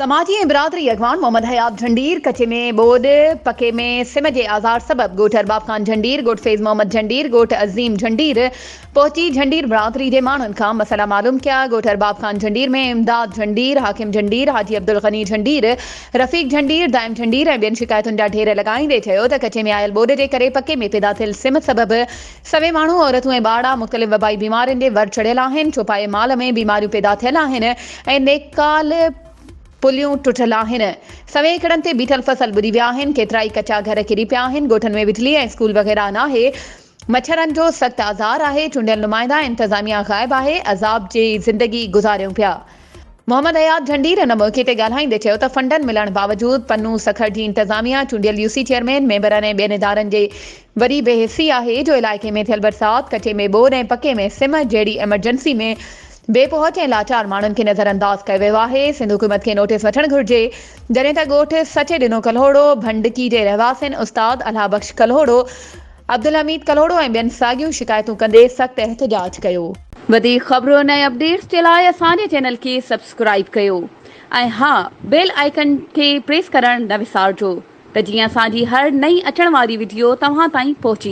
समाजी ऐं बिरादरी अॻवान मोहम्मद हयात झंडीर कचे में बोड पके में सिम जे आज़ार सबब ॻोठ अरबाब ख़ान झंडीर ॻोठ फैज़ मोहम्मद झंडीर ॻोठ अज़ीम झंडीर पहुची झंडीर बिरादरी जे माण्हुनि खां मसइला मालूम कया। ॻोठ अरबाब ख़ान झंडीर में इमदाद झंडीर, हाकिम झंडीर, हाजी अब्दुल गनी झंडीर, रफ़ीक झंडीर, दाइम झंडीर ऐं ॿियनि शिकायतुनि जा ढेर लॻाईंदे चयो त कचे में आयल बोड जे करे पके में पैदा थियल सिम सबब सवे माण्हू औरतूं ऐं ॿार मुख़्तलिफ़ वबाई बीमारियुनि जे वर चढ़ियल आहिनि। चौपाए माल में बीमारियूं पैदा थियल आहिनि ऐं नेकाल पुलियूं टुटल आहिनि। सवे एकड़नि ते बीठल फसल ॿुॾी विया आहिनि। केतिरा ई कचा घर किरी पिया आहिनि। ॻोठनि में बिजली ऐं स्कूल वग़ैरह नाहे। मच्छरनि जो सख़्तु आज़ार आहे। चूंडियल नुमाइंदा इंतज़ामिया ग़ाइब आहे। अज़ाब जी ज़िंदगी गुज़ारियूं पिया। मोहम्मद हयात झंडीर हिन मौक़े ते ॻाल्हाईंदे चयो त फंडनि मिलण बावजूदि पन्नू सखर जी इंतज़ामिया चूंडियल यूसी चेयरमैन मेंबरनि ऐं ॿियनि इदारनि जे वरी बेहिसी आहे जो इलाइक़े में थियल बरसाति, कचे में बोड ऐं पके में सिम जहिड़ी एमरजेंसी में बेपहुच ऐं लाचार माण्हुनि खे नज़रअंदाज़ कयो वियो आहे। सिंध हुकूमत खे नोटिस वठणु घुर्जे जॾहिं त ॻोठ सचे ॾिनो कल्होड़ो, भंडकी जे रहवासियुनि उस्ताद अल्लाह बख़्श कल्होड़ो, अब्दुल हमीद कल्होड़ो ऐं ॿियनि साॻियूं शिकायतूं कंदे सख़्तु एहतिजाज कयो। वधीक ख़बरुनि ऐं अपडेट्स जे लाइ असांजे चैनल खे सब्सक्राइब कयो ऐं हा, बेल आइकन खे प्रेस करणु न विसारिजो त जीअं असांजी हर नई अचण वारी वीडियो तव्हां ताईं पहुची